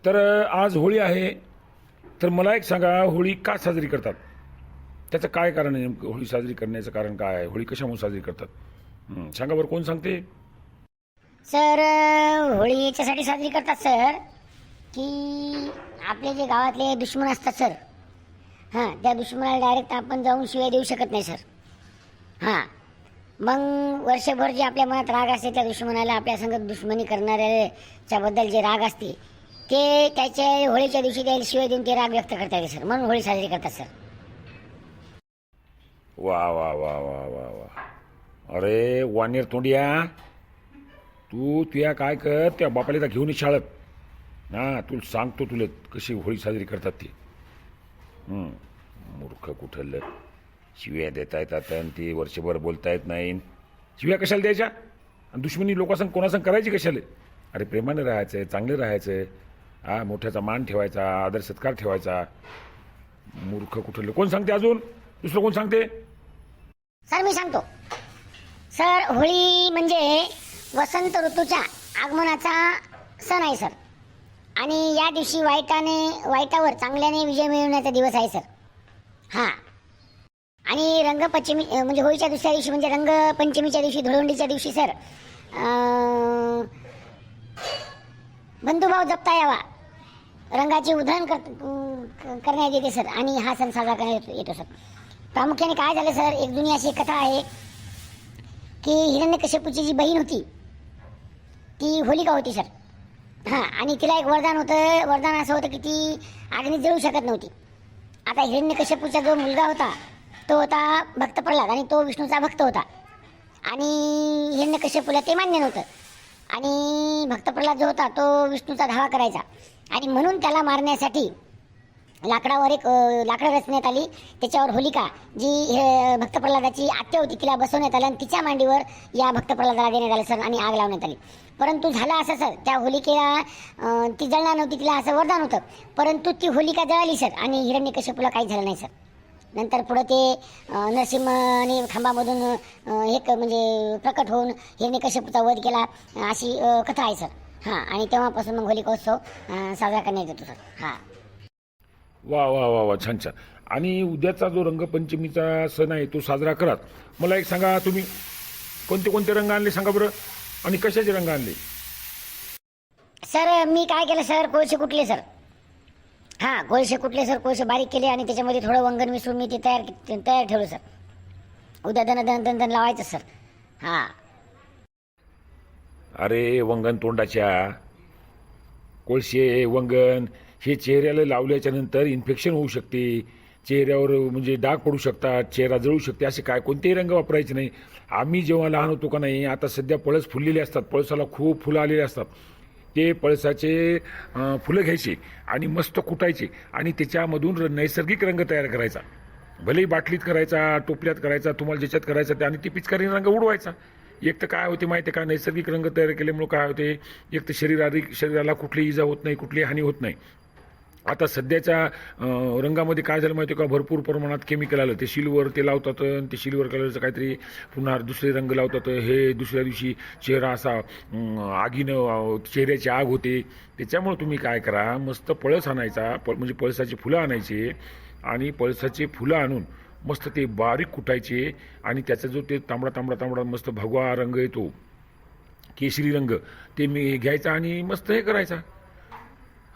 तर आज होळी आहे. तर मला एक सांगा, होळी का साजरी करतात? त्याचं काय कारण आहे? नेमकं होळी साजरी करण्याचं कारण काय आहे? होळी कशामुळे साजरी करतात? सांगा बरं, कोण सांगते? सर, होळी याच्यासाठी साजरी करतात सर, की आपले जे गावातले दुश्मन असतात सर, हां, त्या दुश्मनाला डायरेक्ट आपण जाऊन शिवाय देऊ शकत नाही सर. हां, मग वर्षभर जे आपल्या मनात राग असते त्या दुश्मनाला, आपल्या संगत दुश्मनी करणाऱ्याच्या बद्दल जे राग असते ते त्याच्या होळीच्या दिवशी त्याला शिवाय देऊन ते राग व्यक्त करता येते सर, म्हणून होळी साजरी करतात सर. वा वा वा वा वा वा. अरे वानेर तोंडिया, तू तुया काय कर, त्या बापाला घेऊन ये शाळेत. हां, तुला सांगतो तुला कशी होळी साजरी करतात ती. मूर्ख कुठलं, शिव्या देता येतात आणि ती वर्षभर बोलता येत नाही. शिव्या कशाला द्यायच्या? आणि दुश्मनी लोकांसंग कोणासंग करायची कशाला? अरे प्रेमाने राहायचं, चांगलं राहायचं. हा, मोठ्याचा मान ठेवायचा, आदर सत्कार ठेवायचा. मूर्ख कुठलं. कोण सांगते अजून? दुसरं कोण सांगते? सर, मी सांगतो सर. होळी म्हणजे वसंत ऋतूच्या आगमनाचा सण आहे सर, आणि या दिवशी वाईटावर चांगल्याने विजय मिळवण्याचा दिवस आहे सर. हां, आणि रंगपंचमी म्हणजे होळीच्या दुसऱ्या दिवशी म्हणजे रंगपंचमीच्या दिवशी, धुळवंडीच्या दिवशी सर बंधुभाव जपता यावा, रंगाची उधळण करण्यात येते सर, आणि हा सण साजरा करण्यात येतो सर. प्रामुख्याने काय झालं सर, एक जुनी अशी कथा आहे की हिरण्यकश्यपूची जी बहीण होती ती होलिका होती सर. हां, आणि तिला एक वरदान असं होतं की ती अग्नीत जळू शकत नव्हती. आता हिरण्यकश्यपूचा जो मुलगा होता तो होता भक्त प्रल्हाद, आणि तो विष्णूचा भक्त होता, आणि हिरण्यकश्यपूला ते मान्य नव्हतं, आणि भक्त प्रल्हाद जो होता तो विष्णूचा धावा करायचा, आणि म्हणून त्याला मारण्यासाठी लाकडावर एक लाकडं रचण्यात आली. त्याच्यावर होलिका, जी भक्त प्रल्हादाची आत्या होती, तिला बसवण्यात आलं, आणि तिच्या मांडीवर या भक्त प्रल्हादाला देण्यात आलं सर, आणि आग लावण्यात आली. परंतु झालं असं सर, त्या होलिकेला ती जळणार नव्हती, तिला असं वरदान होतं, परंतु ती होलिका जळाली सर, आणि हिरण्यकश्यपूला काही झालं नाही सर. नंतर पुढं ते नरसिंहाने खांबामधून एक म्हणजे प्रकट होऊन हिरण्यकश्यपूचा वध केला, अशी कथा आहे सर. हां, आणि तेव्हापासून मग होलिकोत्सव साजरा करण्यात येतो सर. हां. वा वा वा वा, छान छान. आणि उद्याचा जो रंगपंचमीचा सण आहे तो साजरा करात. मला एक सांगा, तुम्ही कोणते कोणते रंग आणले सांगा बरं, आणि कशाचे रंग आणले? सर, मी काय केलं सर, कोळसे कुटले सर. हां, कोळसे कुटले सर, कोळसे बारीक केले, आणि त्याच्यामध्ये थोडं वंगण मिसळून मी ते तयार ठेवलं सर. उद्या दन लावायचं सर. हां. अरे वंगण तोंडाच्या, कोळशे वंगण हे चेहऱ्याला लावल्याच्या नंतर इन्फेक्शन होऊ शकते, चेहऱ्यावर म्हणजे डाग पडू शकतात, चेहरा जळू शकते. असे काय कोणतेही रंग वापरायचे नाही. आम्ही जेव्हा लहान होतो का नाही, आता सध्या पळस फुललेले असतात, पळसाला खूप फुलं आलेली असतात, ते पळसाचे फुलं घ्यायचे आणि मस्त कुटायचे, आणि त्याच्यामधून नैसर्गिक रंग तयार करायचा. भलेही बाटलीत करायचा, टोपल्यात करायचा, तुम्हाला ज्याच्यात करायचा ते, आणि ती पिचकारीने रंग उडवायचा. एक तर काय होते माहिती आहे का, नैसर्गिक रंग तयार केल्यामुळे काय होते, एक तर शरीराला कुठली इजा होत नाही, कुठली हानी होत नाही. आता सध्याच्या रंगामध्ये काय झालं माहिती आहे का, भरपूर प्रमाणात केमिकल आलं. ते शिलवर ते लावतात, आणि ते सिल्वर कलरचं काहीतरी पुन्हा दुसरे रंग लावतात. हे दुसऱ्या दिवशी चेहरा असा आगीनं, चेहऱ्याची आग होते. त्याच्यामुळे तुम्ही काय करा, मस्त पळस आणायचा, म्हणजे पळसाची फुलं आणायची, आणि पळसाची फुलं आणून मस्त ते बारीक कुटायचे, आणि त्याचा जो ते तांबडा मस्त भगवा रंग येतो, केशरी रंग, ते मी घ्यायचा आणि मस्त हे करायचा.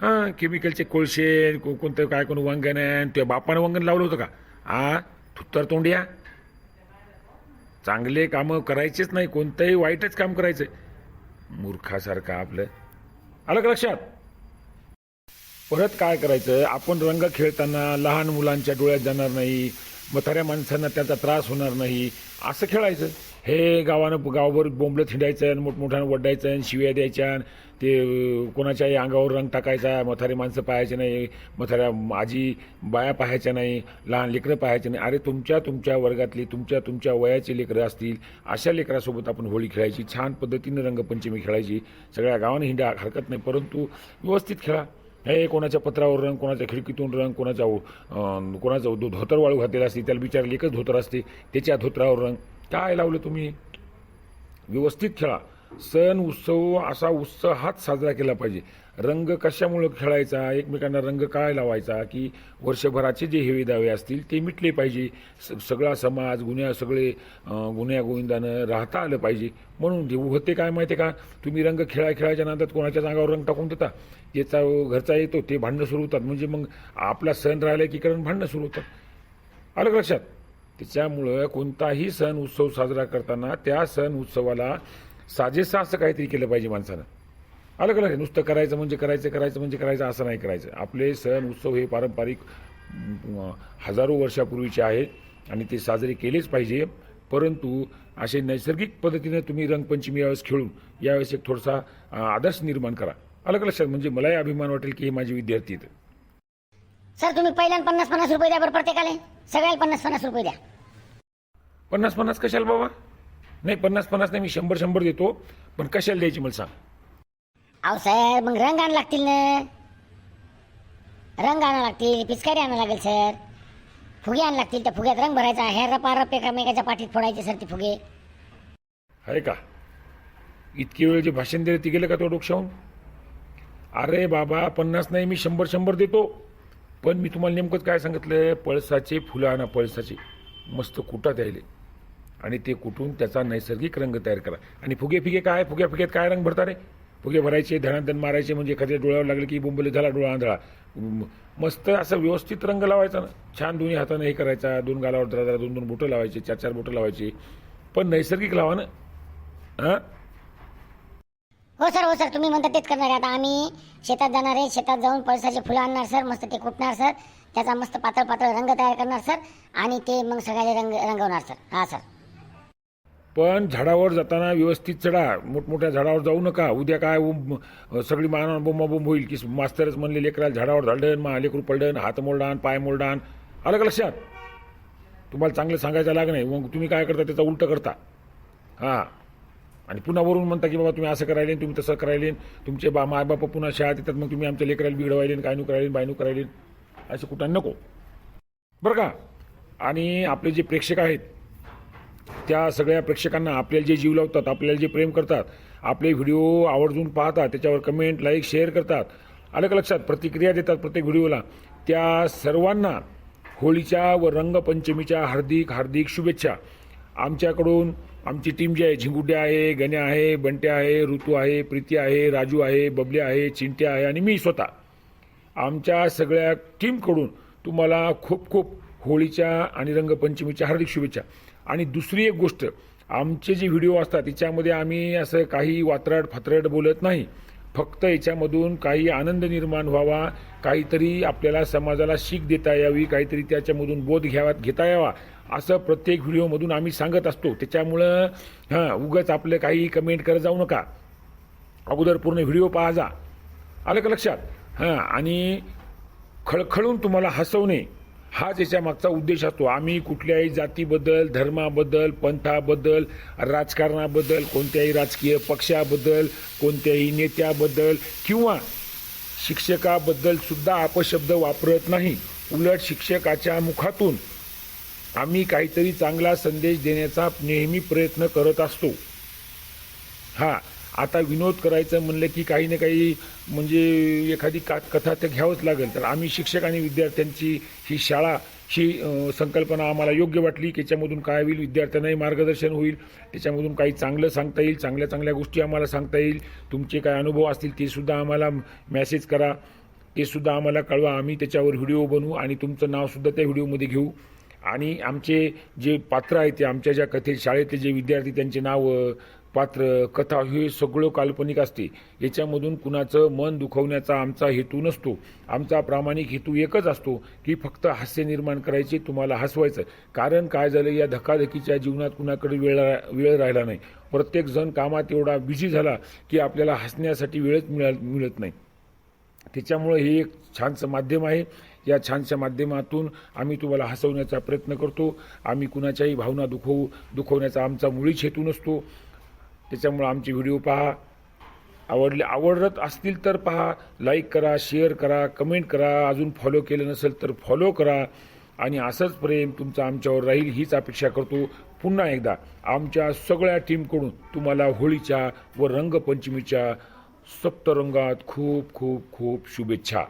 हां, केमिकलचे कोळशे, कोणतं काय कोण वंगण आहे, त्या बापानं वंगण लावलं होतं का? थुत्तर तोंडिया, चांगले कामं करायचेच नाही, कोणतंही वाईटच काम करायचं. मूर्खासारखं आपलं. आलं का लक्षात? परत काय करायचं, आपण रंग खेळताना लहान मुलांच्या डोळ्यात जाणार नाही, म्हाताऱ्या माणसांना त्याचा त्रास होणार नाही, असं खेळायचं. हे गावभर बोंबलं हिंडायचं, आणि मोठमोठ्यानं वड्डायचं, आणि शिव्या द्यायच्या, ते कोणाच्याही अंगावर रंग टाकायचा. म्हातारी माणसं पाहायचे नाही, म्हाताऱ्या आजी बाया पाहायच्या नाही, लहान लेकरं पाहायचे नाही. अरे तुमच्या वर्गातली, तुमच्या वयाचे लेकरं असतील, अशा लेकरासोबत आपण होळी खेळायची, छान पद्धतीनं रंगपंचमी खेळायची. सगळ्या गावाने हिंडा, हरकत नाही, परंतु व्यवस्थित खेळा. हे कोणाच्या पत्रावर रंग, कोणाच्या खिडकीतून रंग, कोणाचं धोतर वाळू घातलेलं असते, त्याला बिचारायला एकच धोतर असते, त्याच्या धोतरावर रंग काय लावलं तुम्ही? व्यवस्थित खेळा. सण उत्सव असा उत्साहात साजरा केला पाहिजे. रंग कशामुळं खेळायचा, एकमेकांना रंग काय लावायचा की वर्षभराचे जे हेवे दावे असतील ते मिटले पाहिजे. सगळा समाज सगळे गुन्ह्या गोविंदानं राहता आलं पाहिजे. म्हणून ते होते काय माहिती आहे का, तुम्ही रंग खेळायच्या नादात कोणाच्या अंगावर रंग टाकून देता, ज्याचा घरचा येतो ते भांडणं सुरू होतात. म्हणजे मग आपला सण राहिला की कारण भांडणं सुरू होतात. आलं का लक्षात? त्याच्यामुळं कोणताही सण उत्सव साजरा करताना त्या सण उत्सवाला साजेसं असं काहीतरी केलं पाहिजे माणसानं. आलं का लक्षात? नुसतं करायचं म्हणजे करायचं असं नाही करायचं. आपले सण उत्सव हे पारंपरिक हजारो वर्षापूर्वीचे आहेत आणि ते साजरे केलेच पाहिजे. परंतु असे नैसर्गिक पद्धतीने तुम्ही रंगपंचमी यावेळेस खेळून यावेळेस एक थोडासा आदर्श निर्माण करा. आलं का लक्षात? म्हणजे मलाही अभिमान वाटेल की हे माझे विद्यार्थी आहेत. सर तुम्ही पहिल्यांदा 50-50 रुपये द्या बरं प्रत्येकाला, सगळ्याला 50-50 रुपये द्या. 50-50 कशाला बाबा? नाही 50-50 नाही, मी 100-100 देतो. पण कशाला द्यायची मला सांग. अहो सर मग रंग आणावं लागतील ना, रंग आणावं लागतील, पिचकारी आणावं लागेल सर, फुगे आणावं लागतील, त्या फुग्यात रंग भरायचा, हे रपारप एकामेकाच्या पाठीत फोडायचे सर ते फुगे. आहे का? इतके वेळ जे भाषण दिलं ते गेलं का तो डोक्याहून? अरे बाबा 50 नाही, मी 100-100 देतो. पण मी तुम्हाला नेमकंच काय सांगितलं, पळसाचे फुलं आणा, पळसाचे मस्त कुटात यायले आणि ते कुटून त्याचा नैसर्गिक रंग तयार करा. आणि फुगे काय, फुग्यात काय रंग भरता रे? फुगे भरायचे, धनाधन मारायचे, म्हणजे एखाद्या डोळ्यावर लागले की बोंबले झाला डोळा आंधळा. मस्त असं व्यवस्थित रंग लावायचा ना, छान दोन्ही हाताने हे करायचा, 2 गालावर जरा 2-2 बोटं लावायचे, 4-4 बोटं लावायचे, पण नैसर्गिक लावा ना. हां हो सर तुम्ही म्हणता तेच करणार आहे. आता आम्ही शेतात जाणार आहे, शेतात जाऊन पळसाचे फुलं आणणार सर, मस्त ते कुटणार सर, त्याचा मस्त पातळ रंग तयार करणार सर आणि ते मग सगळ्याला रंगवणार सर. हां सर. पण झाडावर जाताना व्यवस्थित चढा, मोठमोठ्या झाडावर जाऊ नका. उद्या काय सगळी मानव बोंबाबोंब होईल की मास्तरच म्हणले लेकराला झाडावर झाडण, लेकरू पडण, हात मोडडान, पाय मोडडान. आलं का लक्षात? तुम्हाला चांगलं सांगायचं लाग नाही, मग तुम्ही काय करता त्याचा उलटं करता. हां आणि पुन्हा वरून म्हणता की बाबा तुम्ही असं करायले, तुम्ही तसं करायले, तुमचे मायबाप पुन्हा शाळेत येतात, मग तुम्ही आमच्या लेकराला बिघडवायले, काय नु करायले, बायनू करायले, असं कुठं नको बरं का. आणि आपले जे प्रेक्षक आहेत त्या सगळ्या प्रेक्षकांना, आपल्याला जे जीव लावतात, आपल्याला जे प्रेम करतात, आपले व्हिडिओ आवर्जून पाहतात, त्याच्यावर कमेंट लाईक शेअर करतात, आलं का लक्षात, प्रतिक्रिया देतात प्रत्येक व्हिडिओला, त्या सर्वांना होळीच्या व रंगपंचमीच्या हार्दिक शुभेच्छा. आमच्याकडून आमची टीम जी आहे, झिंगुड्या आहे, गण्या आहे, बंट्या आहे, ऋतू आहे, प्रीती आहे, राजू आहे, बबले आहे, चिंट्या आहे आणि मी स्वतः, आमच्या सगळ्या टीमकडून तुम्हाला खूप खूप होळीच्या आणि रंगपंचमीच्या हार्दिक शुभेच्छा. आणि दुसरी एक गोष्ट, आमचे जे व्हिडिओ असतात त्याच्यामध्ये आम्ही असं काही वात्रट बोलत नाही. फक्त याच्यामधून काही आनंद निर्माण व्हावा, काहीतरी आपल्याला समाजाला शीख देता यावी, काहीतरी त्याच्यामधून बोध घेता यावा, असं प्रत्येक व्हिडिओमधून आम्ही सांगत असतो. त्याच्यामुळं उगाच आपलं काही कमेंट करत जाऊ नका, अगोदर पूर्ण व्हिडिओ पहा जा. आलं का लक्षात? आणि खळखळून तुम्हाला हसवणे हाच याच्या मागचा उद्देश असतो. आम्ही कुठल्याही जातीबद्दल, धर्माबद्दल, पंथाबद्दल, राजकारणाबद्दल, कोणत्याही राजकीय पक्षाबद्दल, कोणत्याही नेत्याबद्दल किंवा शिक्षकाबद्दल सुद्धा अपशब्द वापरत नाही. उलट शिक्षकाच्या मुखातून आम्ही काहीतरी चांगला संदेश देण्याचा नेहमी प्रयत्न करत असतो. आता विनोद करायचं म्हणलं की काही ना काही म्हणजे एखादी कथा तर घ्यावंच लागेल. तर आम्ही शिक्षक आणि विद्यार्थ्यांची ही शाळा ही संकल्पना आम्हाला योग्य वाटली की त्याच्यामधून काय होईल, विद्यार्थ्यांनाही मार्गदर्शन होईल, त्याच्यामधून काही चांगलं सांगता येईल, चांगल्या गोष्टी आम्हाला सांगता येईल. तुमचे काय अनुभव असतील ते सुद्धा आम्हाला मेसेज करा, ते सुद्धा आम्हाला कळवा. आम्ही त्याच्यावर व्हिडिओ बनवू आणि तुमचं नावसुद्धा त्या व्हिडिओमध्ये घेऊ. आणि आमचे जे पात्र आहेत ते आमच्या ज्या शाळेतले जे विद्यार्थी त्यांचे नावं, पात्र, कथा हे सगळं काल्पनिक असते. याच्यामधून कुणाचं मन दुखवण्याचा आमचा हेतू नसतो. आमचा प्रामाणिक हेतू एकच असतो की फक्त हास्य निर्माण करायचे, तुम्हाला हसवायचं. कारण काय झालं, या धकाधकीच्या जीवनात कुणाकडे वेळ राहिला नाही. प्रत्येकजण कामात एवढा बिझी झाला की आपल्याला हसण्यासाठी वेळच मिळत नाही. त्याच्यामुळे हे एक छानसं माध्यम आहे. या छानशा माध्यमातून आम्ही तुम्हाला हसवण्याचा प्रयत्न करतो. आम्ही कुणाच्याही भावना दुखवण्याचा आमचा मुळीच हेतू नसतो. त्याच्यामुळे आमचे व्हिडिओ पहा, आवडत असतील तर पहा, लाईक करा, शेअर करा, कमेंट करा, अजून फॉलो केलं नसेल तर फॉलो करा. आणि असंच प्रेम तुमचं आमच्यावर राहील हीच अपेक्षा करतो. पुन्हा एकदा आमच्या सगळ्या टीमकडून तुम्हाला होळीच्या व रंगपंचमीच्या सप्तरंगात खूप खूप खूप शुभेच्छा.